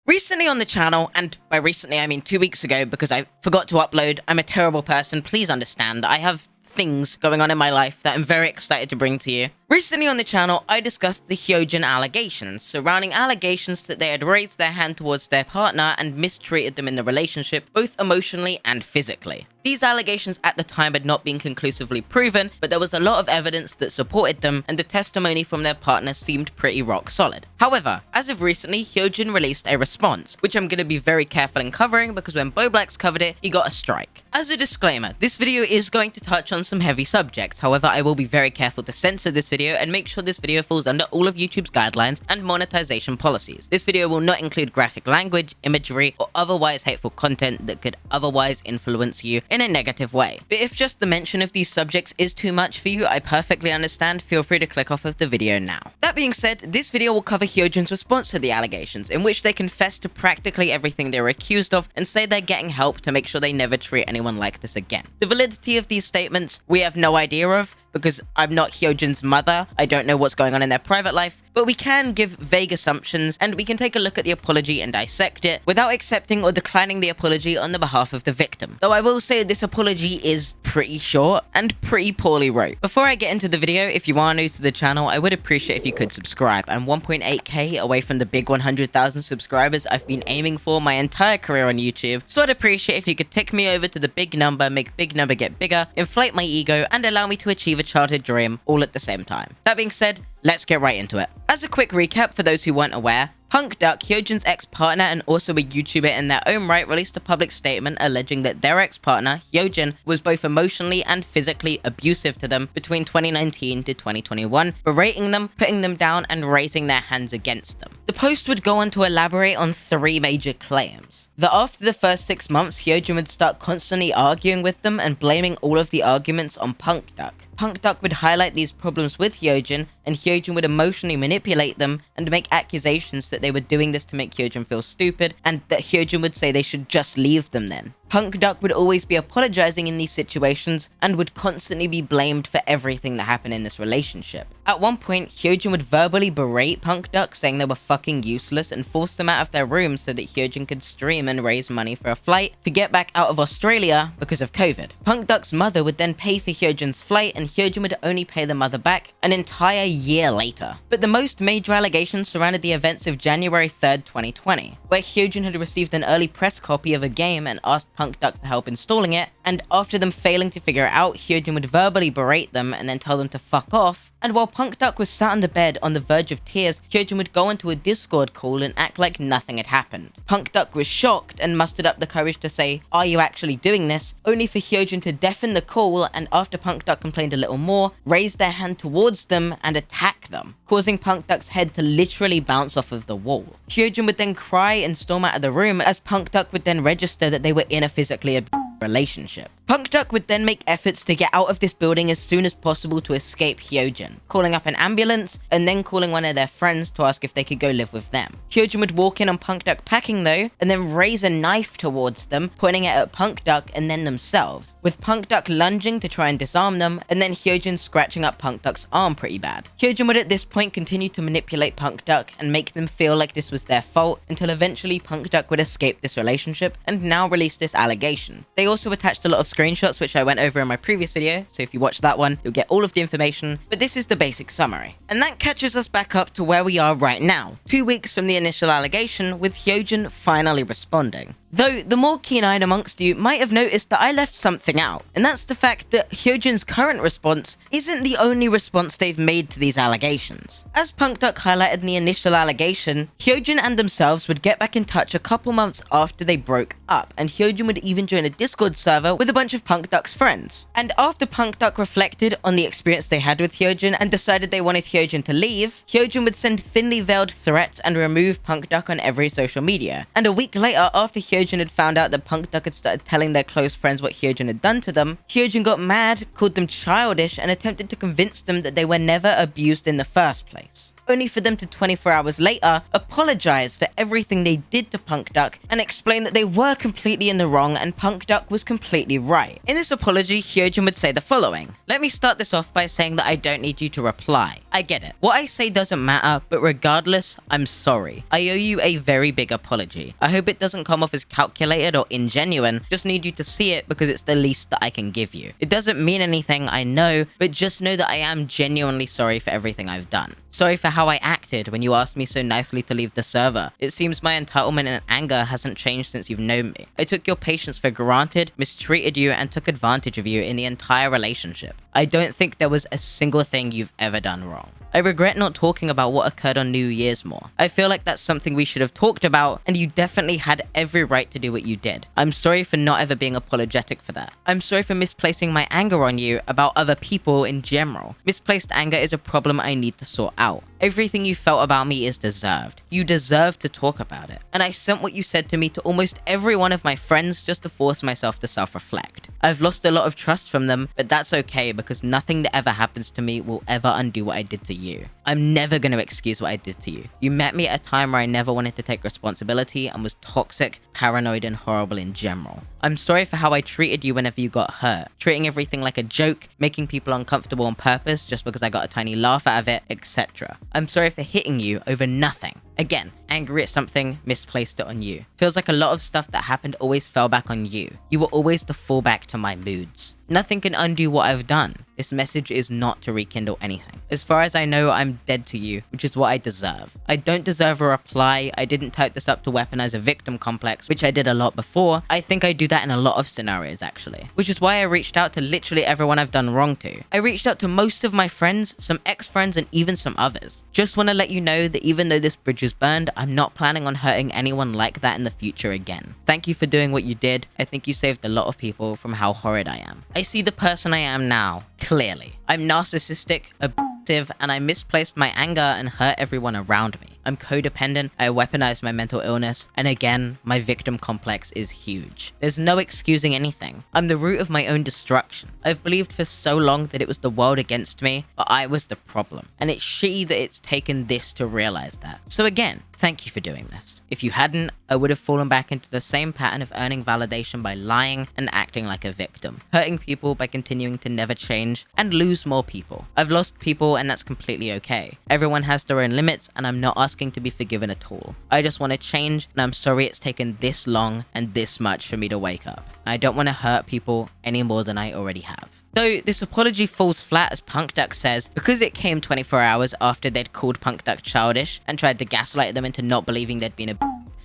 Recently on the channel, and by recently I mean 2 weeks ago because I forgot to upload, I'm a terrible person, please understand. I have things going on in my life that I'm very excited to bring to you. Recently on the channel, I discussed the Hyojin allegations, surrounding allegations that they had raised their hand towards their partner and mistreated them in the relationship, both emotionally and physically. These allegations at the time had not been conclusively proven, but there was a lot of evidence that supported them, and the testimony from their partner seemed pretty rock solid. However, as of recently, Hyojin released a response, which I'm going to be very careful in covering because when Boblax covered it, he got a strike. As a disclaimer, this video is going to touch on some heavy subjects, however I will be very careful to censor this video and make sure this video falls under all of YouTube's guidelines and monetization policies. This video will not include graphic language, imagery, or otherwise hateful content that could otherwise influence you in a negative way. But if just the mention of these subjects is too much for you, I perfectly understand, feel free to click off of the video now. That being said, this video will cover Hyojin's response to the allegations, in which they confess to practically everything they were accused of and say they're getting help to make sure they never treat anyone like this again. The validity of these statements, we have no idea of, because I'm not Hyojin's mother, I don't know what's going on in their private life, but we can give vague assumptions and we can take a look at the apology and dissect it without accepting or declining the apology on the behalf of the victim. Though I will say this apology is pretty short and pretty poorly wrote. Before I get into the video, if you are new to the channel, I would appreciate if you could subscribe. I'm 1.8k away from the big 100,000 subscribers I've been aiming for my entire career on YouTube, so I'd appreciate if you could tick me over to the big number, make big number get bigger, inflate my ego, and allow me to achieve a childhood dream all at the same time. That being said, let's get right into it. As a quick recap for those who weren't aware, Punkduck, Hyojin's ex-partner and also a YouTuber in their own right, released a public statement alleging that their ex-partner, Hyojin, was both emotionally and physically abusive to them between 2019 to 2021, berating them, putting them down, and raising their hands against them. The post would go on to elaborate on 3 major claims. That after the first 6 months, Hyojin would start constantly arguing with them and blaming all of the arguments on Punkduck. Punkduck would highlight these problems with Hyojin, and Hyojin would emotionally manipulate them and make accusations that they were doing this to make Hyojin feel stupid, and that Hyojin would say they should just leave them then. Punkduck would always be apologizing in these situations and would constantly be blamed for everything that happened in this relationship. At one point, Hyojin would verbally berate Punkduck, saying they were fucking useless, and force them out of their rooms so that Hyojin could stream and raise money for a flight to get back out of Australia because of COVID. Punkduck's mother would then pay for Hyojin's flight, and Hyojin would only pay the mother back an entire year later. But the most major allegations surrounded the events of January 3rd, 2020, where Hyojin had received an early press copy of a game and asked Punkduck for help installing it, and after them failing to figure it out, Hyojin would verbally berate them and then tell them to fuck off. And while Punkduck was sat on the bed on the verge of tears, Hyojin would go into a Discord call and act like nothing had happened. Punkduck was shocked and mustered up the courage to say, "Are you actually doing this?" only for Hyojin to deafen the call, and after Punkduck complained a little more, raise their hand towards them and attack them, causing Punkduck's head to literally bounce off of the wall. Hyojin would then cry and storm out of the room, as Punkduck would then register that they were in a physically abusive relationship. Punkduck would then make efforts to get out of this building as soon as possible to escape Hyojin, calling up an ambulance and then calling one of their friends to ask if they could go live with them. Hyojin would walk in on Punkduck packing though, and then raise a knife towards them, pointing it at Punkduck and then themselves, with Punkduck lunging to try and disarm them, and then Hyojin scratching up Punkduck's arm pretty bad. Hyojin would at this point continue to manipulate Punkduck and make them feel like this was their fault, until eventually Punkduck would escape this relationship and now release this allegation. They also attached a lot of screenshots which I went over in my previous video, so if you watch that one, you'll get all of the information, but this is the basic summary. And that catches us back up to where we are right now, 2 weeks from the initial allegation, with Hyojin finally responding. Though, the more keen-eyed amongst you might have noticed that I left something out, and that's the fact that Hyojin's current response isn't the only response they've made to these allegations. As Punkduck highlighted in the initial allegation, Hyojin and themselves would get back in touch a couple months after they broke up, and Hyojin would even join a Discord server with a bunch of Punkduck's friends. And after Punkduck reflected on the experience they had with Hyojin and decided they wanted Hyojin to leave, Hyojin would send thinly veiled threats and remove Punkduck on every social media. And a week later, after Hyojin had found out that Punkduck had started telling their close friends what Hyojin had done to them, Hyojin got mad, called them childish, and attempted to convince them that they were never abused in the first place. only for them to 24 hours later apologize for everything they did to Punk Duck and explain that they were completely in the wrong and Punk Duck was completely right. In this apology, Hyojin would say the following: "Let me start this off by saying that I don't need you to reply. I get it. What I say doesn't matter, but regardless, I'm sorry. I owe you a very big apology. I hope it doesn't come off as calculated or ingenuine, just need you to see it because it's the least that I can give you. It doesn't mean anything, I know, but just know that I am genuinely sorry for everything I've done. Sorry for how I acted when you asked me so nicely to leave the server. It seems my entitlement and anger hasn't changed since you've known me. I took your patience for granted, mistreated you, and took advantage of you in the entire relationship. I don't think there was a single thing you've ever done wrong. I regret not talking about what occurred on New Year's more. I feel like that's something we should have talked about, and you definitely had every right to do what you did. I'm sorry for not ever being apologetic for that. I'm sorry for misplacing my anger on you about other people in general. Misplaced anger is a problem I need to sort out. Everything you felt about me is deserved. You deserve to talk about it. And I sent what you said to me to almost every one of my friends just to force myself to self-reflect. I've lost a lot of trust from them, but that's okay because nothing that ever happens to me will ever undo what I did to you. I'm never going to excuse what I did to you. You met me at a time where I never wanted to take responsibility and was toxic, paranoid, and horrible in general. I'm sorry for how I treated you whenever you got hurt, treating everything like a joke, making people uncomfortable on purpose just because I got a tiny laugh out of it, etc. I'm sorry for hitting you over nothing. Again, angry at something, misplaced it on you. Feels like a lot of stuff that happened always fell back on you. You were always the fallback to my moods. Nothing can undo what I've done. This message is not to rekindle anything. As far as I know, I'm dead to you, which is what I deserve. I don't deserve a reply. I didn't type this up to weaponize a victim complex, which I did a lot before. I think I do that in a lot of scenarios actually, which is why I reached out to literally everyone I've done wrong to. I reached out to most of my friends, some ex-friends, and even some others. Just want to let you know that even though this bridge is burned, I'm not planning on hurting anyone like that in the future again. Thank you for doing what you did. I think you saved a lot of people from how horrid I am. I see the person I am now, clearly. I'm narcissistic, abusive, and I misplaced my anger and hurt everyone around me. I'm codependent, I weaponized my mental illness, and again, my victim complex is huge. There's no excusing anything. I'm the root of my own destruction. I've believed for so long that it was the world against me, but I was the problem. And it's shitty that it's taken this to realize that. So again, thank you for doing this. If you hadn't, I would have fallen back into the same pattern of earning validation by lying and acting like a victim, hurting people by continuing to never change, and lose more people. I've lost people and that's completely okay. Everyone has their own limits and I'm not asking to be forgiven at all. I just want to change and I'm sorry it's taken this long and this much for me to wake up. I don't want to hurt people any more than I already have. Though this apology falls flat, as Punk Duck says, because it came 24 hours after they'd called Punk Duck childish and tried to gaslight them into not believing they'd been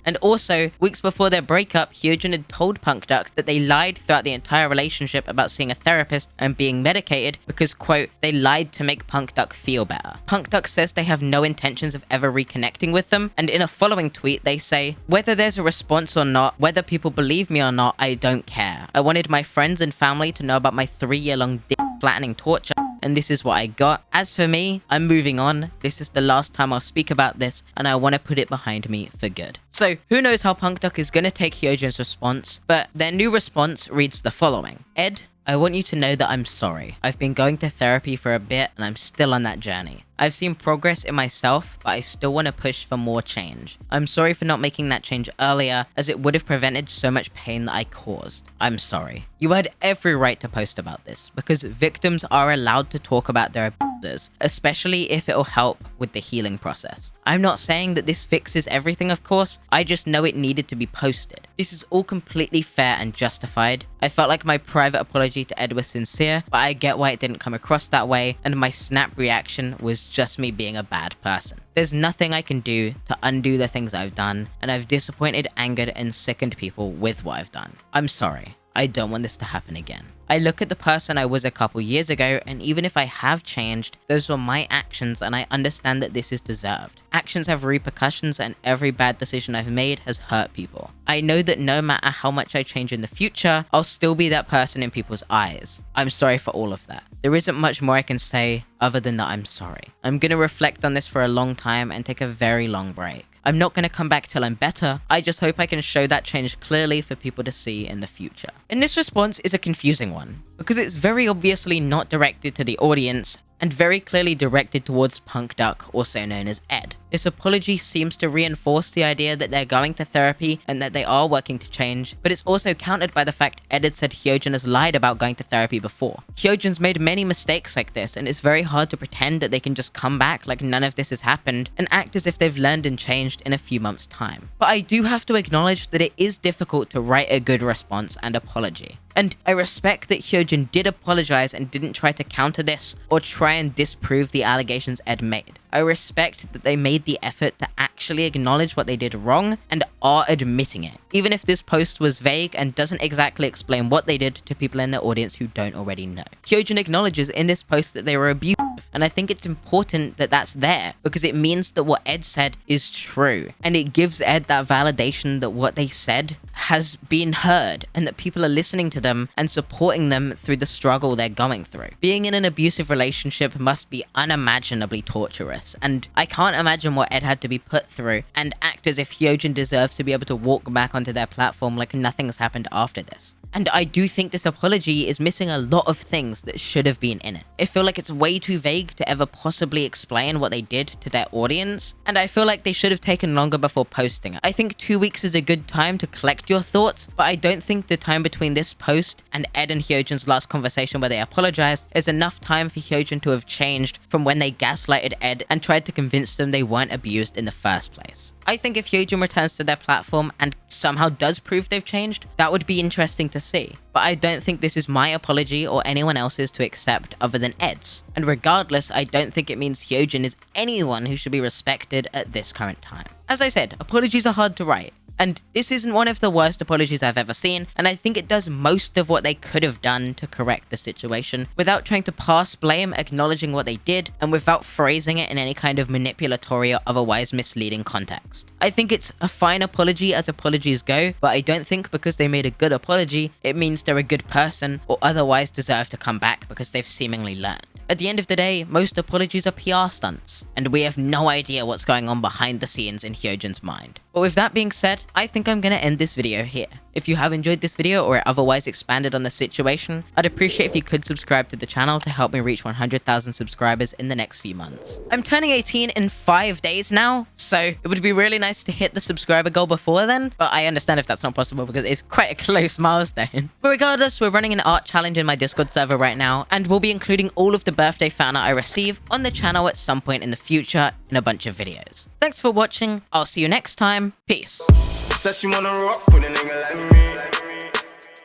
and also, weeks before their breakup, Hyojin had told Punk Duck that they lied throughout the entire relationship about seeing a therapist and being medicated because, quote, they lied to make Punk Duck feel better. Punk Duck says they have no intentions of ever reconnecting with them, and in a following tweet they say, whether there's a response or not, whether people believe me or not, I don't care. I wanted my friends and family to know about my 3-year-long dick flattening torture, and this is what I got. As for me, I'm moving on. This is the last time I'll speak about this, and I want to put it behind me for good. So, who knows how Punk Duck is going to take Hyojin's response, but their new response reads the following. Ed, I want you to know that I'm sorry. I've been going to therapy for a bit, and I'm still on that journey. I've seen progress in myself, but I still want to push for more change. I'm sorry for not making that change earlier, as it would have prevented so much pain that I caused. I'm sorry. You had every right to post about this, because victims are allowed to talk about their abusers, especially if it'll help with the healing process. I'm not saying that this fixes everything, of course, I just know it needed to be posted. This is all completely fair and justified. I felt like my private apology to Ed was sincere, but I get why it didn't come across that way, and my snap reaction was just me being a bad person. There's nothing I can do to undo the things I've done, and I've disappointed, angered, and sickened people with what I've done. I'm sorry. I don't want this to happen again. I look at the person I was a couple years ago, and even if I have changed, those were my actions and I understand that this is deserved. Actions have repercussions and every bad decision I've made has hurt people. I know that no matter how much I change in the future, I'll still be that person in people's eyes. I'm sorry for all of that. There isn't much more I can say other than that I'm sorry. I'm gonna reflect on this for a long time and take a very long break. I'm not going to come back till I'm better. I just hope I can show that change clearly for people to see in the future. And this response is a confusing one, because it's very obviously not directed to the audience, and very clearly directed towards Punk Duck, also known as Ed. This apology seems to reinforce the idea that they're going to therapy and that they are working to change, but it's also countered by the fact Ed had said Hyojin has lied about going to therapy before. Hyojin's made many mistakes like this, and it's very hard to pretend that they can just come back like none of this has happened and act as if they've learned and changed in a few months' time. But I do have to acknowledge that it is difficult to write a good response and apology. And I respect that Hyojin did apologize and didn't try to counter this or try and disprove the allegations Ed made. I respect that they made the effort to actually acknowledge what they did wrong and are admitting it, even if this post was vague and doesn't exactly explain what they did to people in the audience who don't already know. Hyojin acknowledges in this post that they were abusive, and I think it's important that that's there because it means that what Ed said is true, and it gives Ed that validation that what they said has been heard and that people are listening to them and supporting them through the struggle they're going through. Being in an abusive relationship must be unimaginably torturous, and I can't imagine what Ed had to be put through and act as if Hyojin deserves to be able to walk back onto their platform like nothing's happened after this. And I do think this apology is missing a lot of things that should have been in it. I feel like it's way too vague to ever possibly explain what they did to their audience, and I feel like they should have taken longer before posting it. I think 2 weeks is a good time to collect your thoughts, but I don't think the time between this post and Ed and Hyojin's last conversation where they apologized is enough time for Hyojin to have changed from when they gaslighted Ed and tried to convince them they weren't abused in the first place. I think if Hyojin returns to their platform and somehow does prove they've changed, that would be interesting to see. But I don't think this is my apology or anyone else's to accept other than Ed's. And regardless, I don't think it means Hyojin is anyone who should be respected at this current time. As I said, apologies are hard to write. And this isn't one of the worst apologies I've ever seen, and I think it does most of what they could have done to correct the situation without trying to pass blame, acknowledging what they did, and without phrasing it in any kind of manipulatory or otherwise misleading context. I think it's a fine apology as apologies go, but I don't think because they made a good apology, it means they're a good person or otherwise deserve to come back because they've seemingly learned. At the end of the day, most apologies are PR stunts, and we have no idea what's going on behind the scenes in Hyojin's mind. But with that being said, I think I'm gonna end this video here. If you have enjoyed this video or otherwise expanded on the situation, I'd appreciate if you could subscribe to the channel to help me reach 100,000 subscribers in the next few months. I'm turning 18 in 5 days now, so it would be really nice to hit the subscriber goal before then, but I understand if that's not possible because it's quite a close milestone. But regardless, we're running an art challenge in my Discord server right now, and we'll be including all of the birthday fan art I receive on the channel at some point in the future in a bunch of videos. Thanks for watching, I'll see you next time, peace. Says she wanna rock with a nigga like me.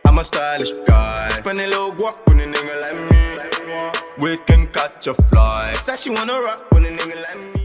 I'm a stylish guy. Spend a little guap with a nigga like me. We can catch a fly. Says she wanna rock with a nigga like me.